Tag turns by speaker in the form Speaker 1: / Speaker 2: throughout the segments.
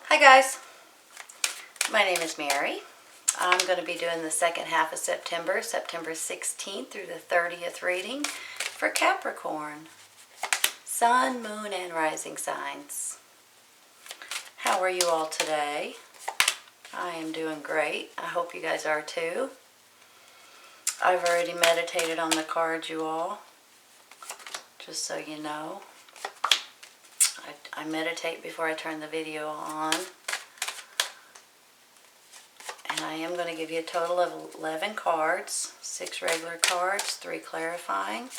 Speaker 1: Hi guys, my name is Mary. I'm going to be doing the second half of September, September 16th through the 30th reading for Capricorn. Sun, moon, and rising signs. How are you all today? I am doing great. I hope you guys are too. I've already meditated on the cards, you all, just so you know. I meditate before I turn the video on. And I am going to give you a total of 11 cards, 6 regular cards, 3 clarifying,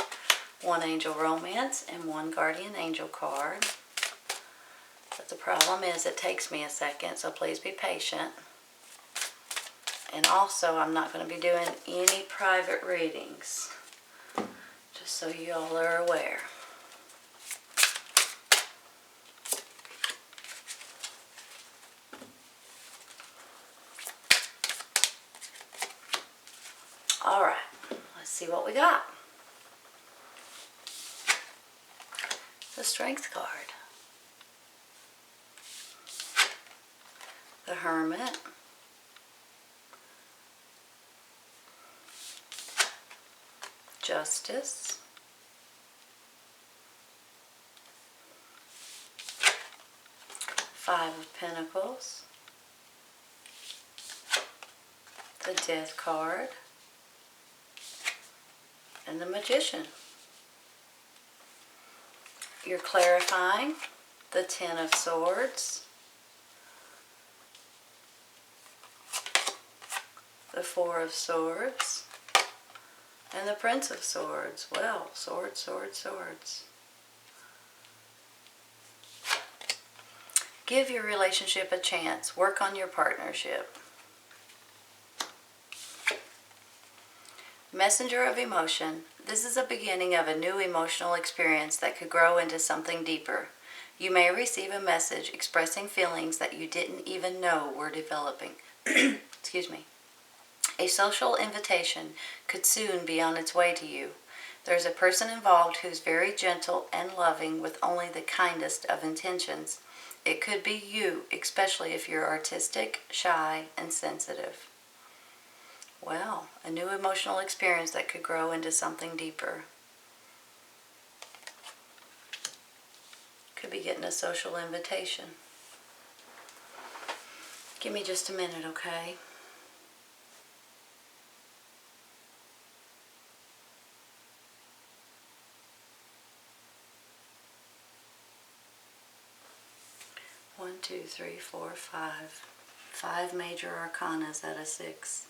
Speaker 1: 1 angel romance, and 1 guardian angel card. But the problem is it takes me a second, so please be patient. And also, I'm not going to be doing any private readings, just so you all are aware. Alright, let's see what we got. The Strength card. The Hermit. Justice. Five of Pentacles. The Death card. And the Magician. You're clarifying the Ten of Swords, the Four of Swords, and the Prince of Swords. Well, swords, swords, swords. Give your relationship a chance. Work on your partnership. Messenger of emotion. This is a beginning of a new emotional experience that could grow into something deeper. You may receive a message expressing feelings that you didn't even know were developing. Excuse me. A social invitation could soon be on its way to you. There's a person involved who's very gentle and loving with only the kindest of intentions. It could be you, especially if you're artistic, shy, and sensitive. Well, a new emotional experience that could grow into something deeper. Could be getting a social invitation. Give me just a minute, okay? One, two, three, four, five. 5 major arcanas out of 6.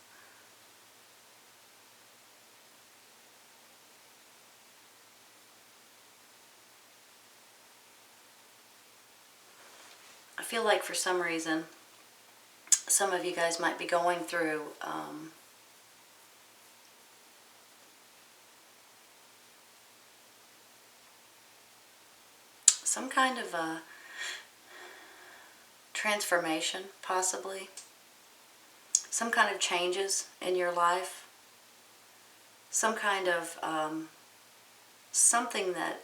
Speaker 1: I feel like for some reason, some of you guys might be going through some kind of a transformation, possibly. Some kind of changes in your life. Some kind of something that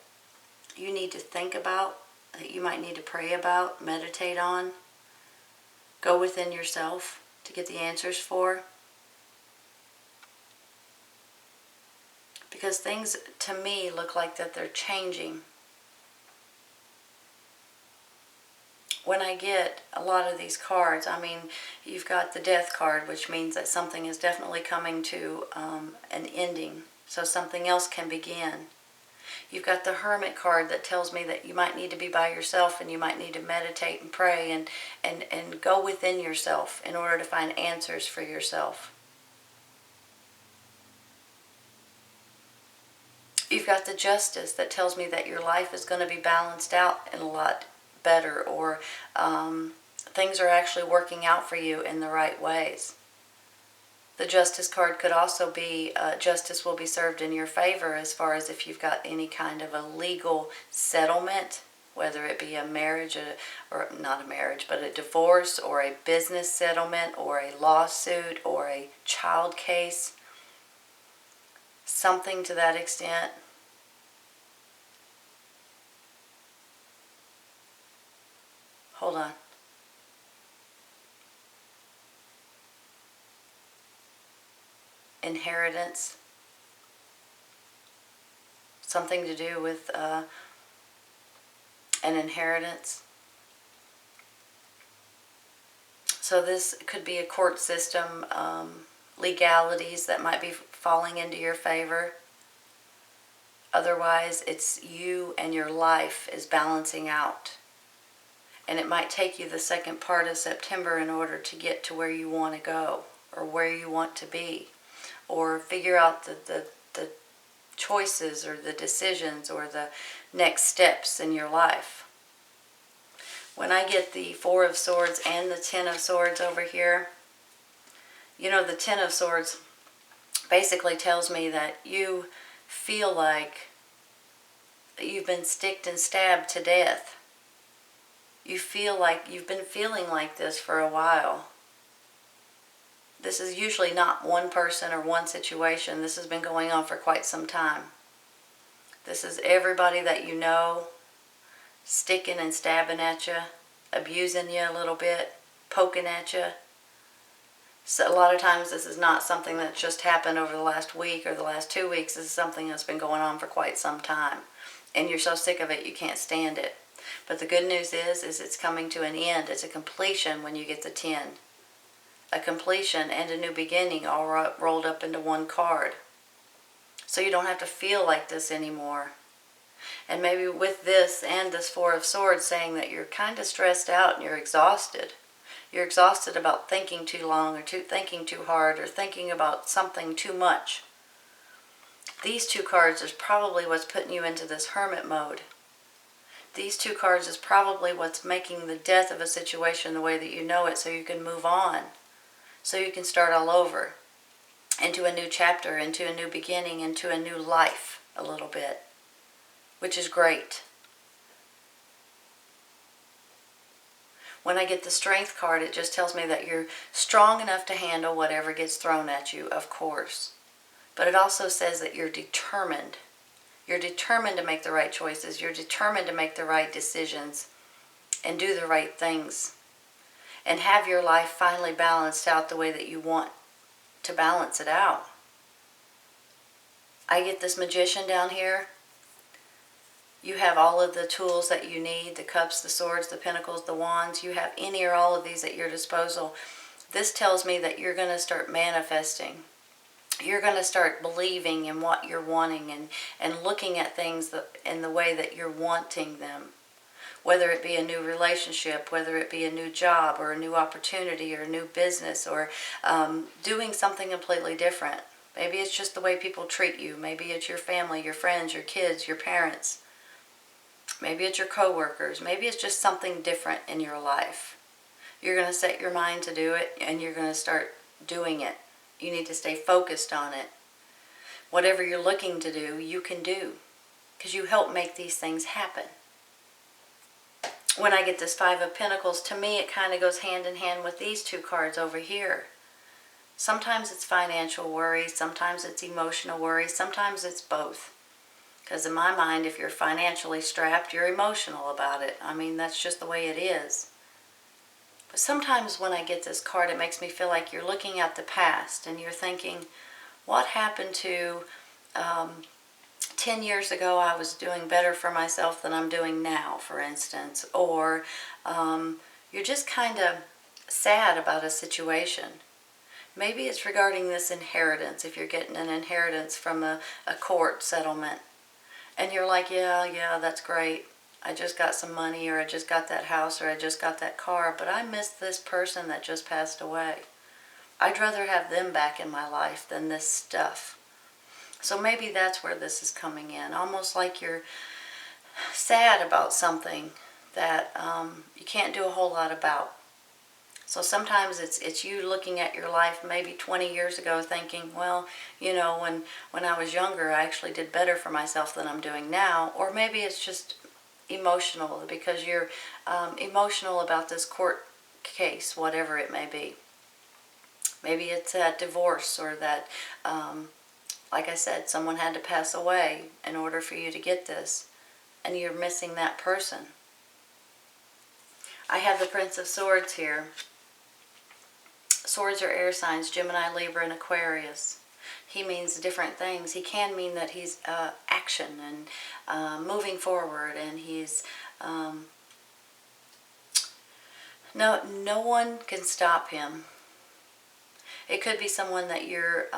Speaker 1: you need to think about, that you might need to pray about, meditate on, go within yourself to get the answers for. Because things, to me, look like that they're changing. When I get a lot of these cards, I mean, you've got the Death card, which means that something is definitely coming to an ending, so something else can begin. You've got the Hermit card that tells me that you might need to be by yourself and you might need to meditate and pray and go within yourself in order to find answers for yourself. You've got the Justice that tells me that your life is going to be balanced out in a lot better, or things are actually working out for you in the right ways. The Justice card could also be justice will be served in your favor, as far as if you've got any kind of a legal settlement, whether it be a marriage, or not a marriage, but a divorce, or a business settlement, or a lawsuit, or a child case, something to that extent. Hold on. inheritance. Something to do with an inheritance. So this could be a court system, legalities that might be falling into your favor. Otherwise, it's you and your life is balancing out. And it might take you the second part of September in order to get to where you want to go, or where you want to be, or figure out the choices or the decisions or the next steps in your life. When I get the Four of Swords and the Ten of Swords over here, you know, the Ten of Swords basically tells me that you feel like you've been sticked and stabbed to death. You feel like you've been feeling like this for a while. This is usually not one person or one situation. This has been going on for quite some time. This is everybody that you know sticking and stabbing at you, abusing you a little bit, poking at you. So a lot of times this is not something that just happened over the last week or the last 2 weeks. This is something that's been going on for quite some time. And you're so sick of it you can't stand it. But the good news is it's coming to an end. It's a completion when you get the 10. A completion and a new beginning all rolled up into one card. So you don't have to feel like this anymore. And maybe with this and this Four of Swords saying that you're kind of stressed out and you're exhausted. You're exhausted about thinking too long or thinking too hard or thinking about something too much. These two cards is probably what's putting you into this hermit mode. These two cards is probably what's making the death of a situation the way that you know it, so you can move on. So you can start all over. Into a new chapter, into a new beginning, into a new life a little bit. Which is great. When I get the Strength card, it just tells me that you're strong enough to handle whatever gets thrown at you, of course. But it also says that you're determined. You're determined to make the right choices. You're determined to make the right decisions and do the right things. And have your life finally balanced out the way that you want to balance it out. I get this Magician down here. You have all of the tools that you need, the cups, the swords, the pentacles, the wands. You have any or all of these at your disposal. This tells me that you're going to start manifesting. You're going to start believing in what you're wanting and looking at things in the way that you're wanting them. Whether it be a new relationship, whether it be a new job or a new opportunity or a new business or doing something completely different. Maybe it's just the way people treat you. Maybe it's your family, your friends, your kids, your parents. Maybe it's your coworkers. Maybe it's just something different in your life. You're going to set your mind to do it and you're going to start doing it. You need to stay focused on it. Whatever you're looking to do, you can do. Because you help make these things happen. When I get this Five of Pentacles, to me it kind of goes hand in hand with these two cards over here. Sometimes it's financial worry, sometimes it's emotional worry, sometimes it's both. Because in my mind, if you're financially strapped, you're emotional about it. I mean, that's just the way it is. But sometimes when I get this card, it makes me feel like you're looking at the past and you're thinking, what happened to 10 years ago I was doing better for myself than I'm doing now, for instance. Or you're just kind of sad about a situation. Maybe it's regarding this inheritance, if you're getting an inheritance from a court settlement. And you're like, yeah, that's great. I just got some money, or I just got that house, or I just got that car, but I miss this person that just passed away. I'd rather have them back in my life than this stuff. So maybe that's where this is coming in. Almost like you're sad about something that you can't do a whole lot about. So sometimes it's you looking at your life maybe 20 years ago thinking, well, you know, when I was younger I actually did better for myself than I'm doing now. Or maybe it's just emotional because you're emotional about this court case, whatever it may be. Maybe it's that divorce or that, like I said, someone had to pass away in order for you to get this. And you're missing that person. I have the Prince of Swords here. Swords are air signs, Gemini, Libra, and Aquarius. He means different things. He can mean that he's action and moving forward, and he's no one can stop him. It could be someone that you're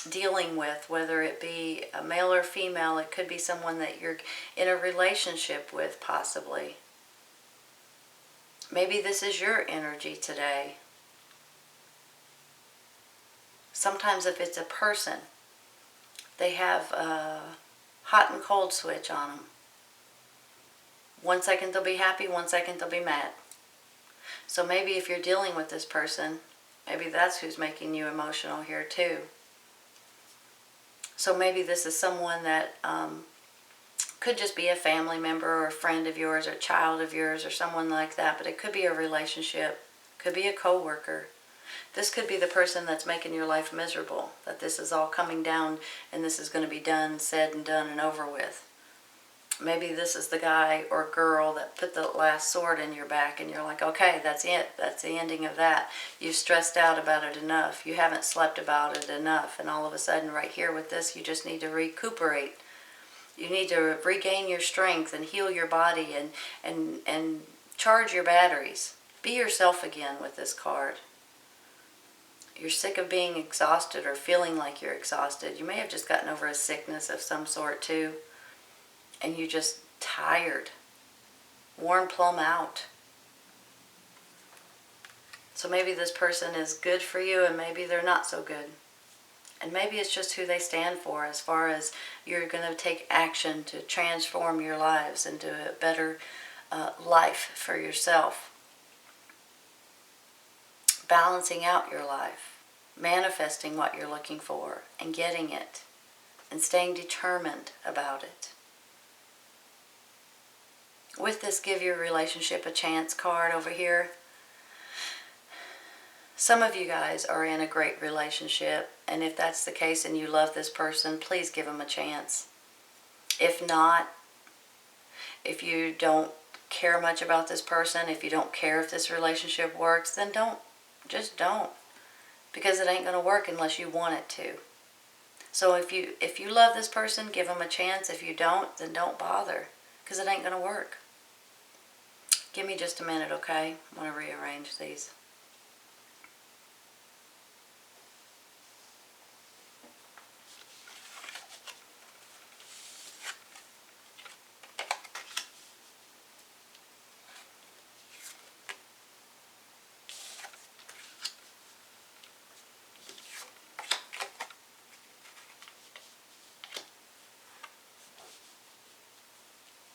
Speaker 1: dealing with, whether it be a male or female. It could be someone that you're in a relationship with, possibly. Maybe this is your energy today. Sometimes if it's a person, they have a hot and cold switch on them. 1 second they'll be happy, 1 second they'll be mad. So maybe if you're dealing with this person, maybe that's who's making you emotional here too. So maybe this is someone that could just be a family member or a friend of yours or a child of yours or someone like that, but it could be a relationship, could be a co-worker. This could be the person that's making your life miserable, that this is all coming down and this is going to be done, said and done and over with. Maybe this is the guy or girl that put the last sword in your back and you're like, okay, that's it. That's the ending of that. You've stressed out about it enough. You haven't slept about it enough. And all of a sudden right here with this, you just need to recuperate. You need to regain your strength and heal your body and charge your batteries. Be yourself again with this card. You're sick of being exhausted or feeling like you're exhausted. You may have just gotten over a sickness of some sort too. And you're just tired. Worn plumb out. So maybe this person is good for you and maybe they're not so good. And maybe it's just who they stand for as far as you're going to take action to transform your lives into a better life for yourself. Balancing out your life, manifesting what you're looking for and getting it and staying determined about it. With this Give Your Relationship a Chance card over here, some of you guys are in a great relationship, and if that's the case and you love this person, please give them a chance. If not, if you don't care much about this person, if you don't care if this relationship works, then don't. Just don't. Because it ain't going to work unless you want it to. So if you love this person, give them a chance. If you don't, then don't bother. Because it ain't going to work. Give me just a minute, okay? I want to rearrange these.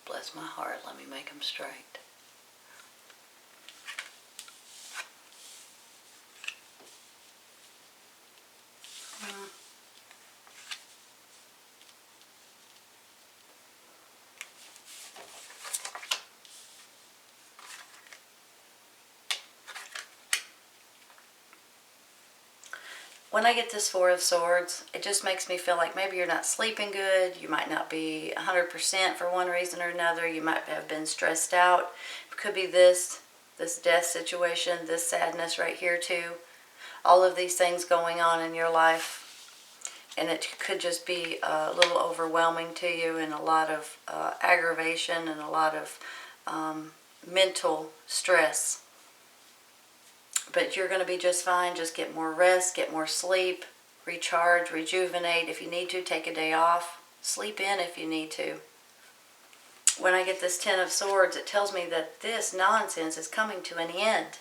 Speaker 1: Bless my heart, let me make them straight. When I get this Four of Swords, it just makes me feel like maybe you're not sleeping good. You might not be 100% for one reason or another. You might have been stressed out. It could be this death situation, this sadness right here too. All of these things going on in your life. And it could just be a little overwhelming to you and a lot of aggravation and a lot of mental stress. But you're going to be just fine. Just get more rest, get more sleep, recharge, rejuvenate. If you need to, take a day off. Sleep in if you need to. When I get this Ten of Swords, it tells me that this nonsense is coming to an end.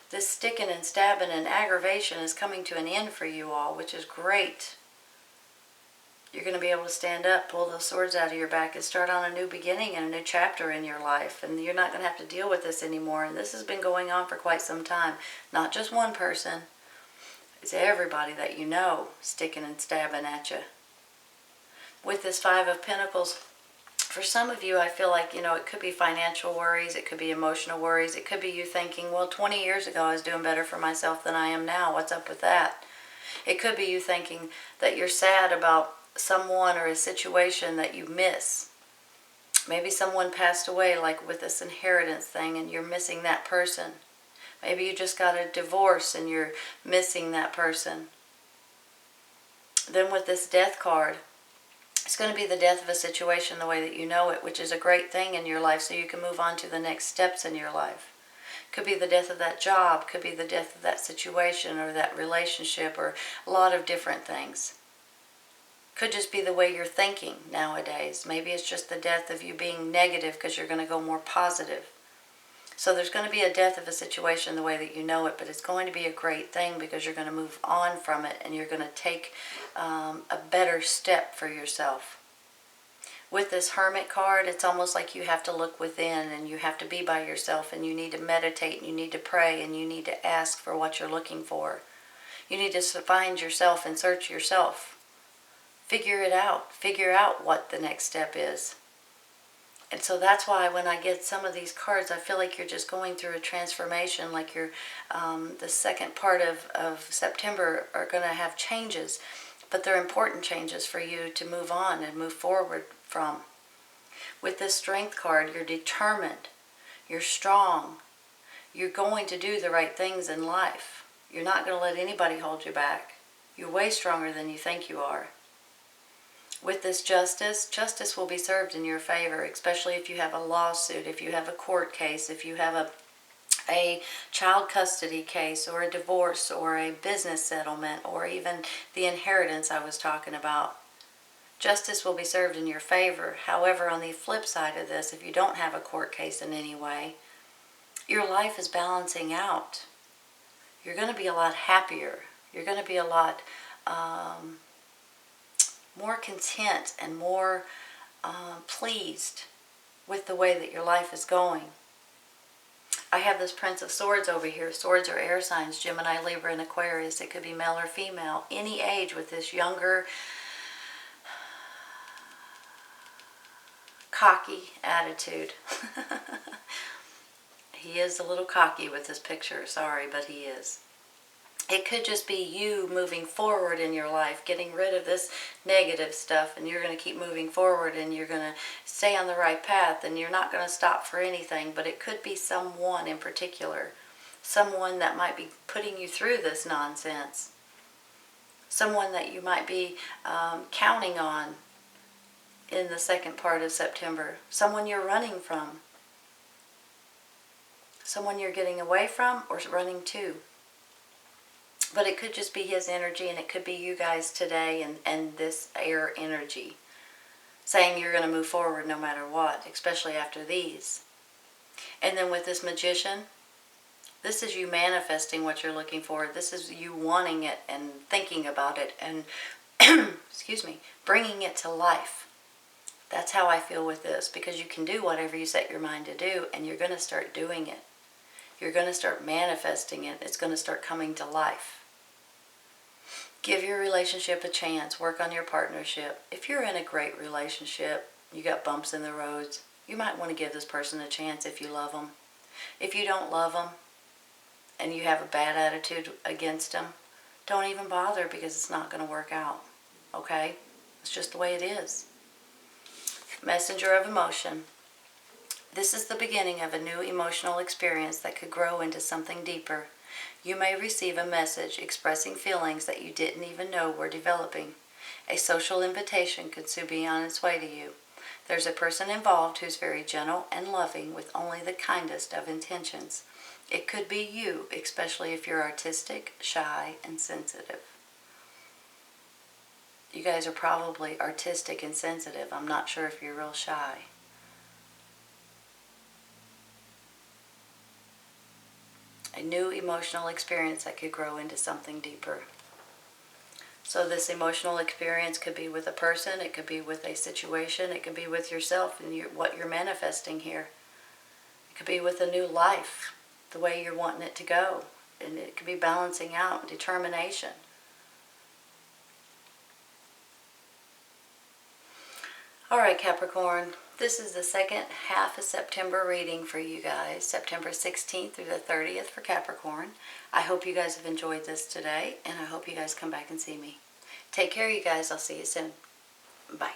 Speaker 1: This sticking and stabbing and aggravation is coming to an end for you all, which is great. You're going to be able to stand up, pull those swords out of your back, and start on a new beginning and a new chapter in your life. And you're not going to have to deal with this anymore. And this has been going on for quite some time. Not just one person. It's everybody that you know sticking and stabbing at you. With this Five of Pentacles, for some of you, I feel like, it could be financial worries. It could be emotional worries. It could be you thinking, well, 20 years ago I was doing better for myself than I am now. What's up with that? It could be you thinking that you're sad about someone or a situation that you miss. Maybe someone passed away, like with this inheritance thing, and you're missing that person. Maybe you just got a divorce and you're missing that person. Then with this death card, it's going to be the death of a situation the way that you know it, which is a great thing in your life so you can move on to the next steps in your life. Could be the death of that job, could be the death of that situation or that relationship, or a lot of different things. Could just be the way you're thinking nowadays. Maybe it's just the death of you being negative because you're going to go more positive. So there's going to be a death of a situation the way that you know it, but it's going to be a great thing because you're going to move on from it and you're going to take a better step for yourself. With this Hermit card, it's almost like you have to look within and you have to be by yourself and you need to meditate and you need to pray and you need to ask for what you're looking for. You need to find yourself and search yourself. Figure it out. Figure out what the next step is. And so that's why when I get some of these cards, I feel like you're just going through a transformation, like you're, the second part of September are going to have changes, but they're important changes for you to move on and move forward from. With this Strength card, you're determined, you're strong, you're going to do the right things in life. You're not going to let anybody hold you back. You're way stronger than you think you are. With this Justice, justice will be served in your favor, especially if you have a lawsuit, if you have a court case, if you have a child custody case or a divorce or a business settlement or even the inheritance I was talking about. Justice will be served in your favor. However, on the flip side of this, if you don't have a court case in any way, your life is balancing out. You're going to be a lot happier. You're going to be a lot more content and more pleased with the way that your life is going. I have this Prince of Swords over here. Swords are air signs, Gemini, Libra, and Aquarius. It could be male or female, any age with this younger, cocky attitude. He is a little cocky with this picture, sorry, but he is. It could just be you moving forward in your life, getting rid of this negative stuff, and you're going to keep moving forward and you're going to stay on the right path and you're not going to stop for anything. But it could be someone in particular, someone that might be putting you through this nonsense, someone that you might be counting on in the second part of September, someone you're running from, someone you're getting away from or running to. But it could just be his energy, and it could be you guys today and this air energy saying you're going to move forward no matter what, especially after these. And then with this Magician, this is you manifesting what you're looking for. This is you wanting it and thinking about it and, excuse me, bringing it to life. That's how I feel with this, because you can do whatever you set your mind to do, and you're going to start doing it. You're going to start manifesting it. It's going to start coming to life. Give your relationship a chance. Work on your partnership. If you're in a great relationship, you got bumps in the roads, you might want to give this person a chance if you love them. If you don't love them and you have a bad attitude against them, don't even bother, because it's not going to work out. Okay? It's just the way it is. Messenger of emotion. This is the beginning of a new emotional experience that could grow into something deeper. You may receive a message expressing feelings that you didn't even know were developing. A social invitation could soon be on its way to you. There's a person involved who's very gentle and loving with only the kindest of intentions. It could be you, especially if you're artistic, shy, and sensitive. You guys are probably artistic and sensitive. I'm not sure if you're real shy. A new emotional experience that could grow into something deeper. So this emotional experience could be with a person, it could be with a situation, it could be with yourself and what you're manifesting here. It could be with a new life, the way you're wanting it to go. And it could be balancing out, determination. Alright, Capricorn, this is the second half of September reading for you guys, September 16th through the 30th for Capricorn. I hope you guys have enjoyed this today, and I hope you guys come back and see me. Take care, you guys. I'll see you soon. Bye.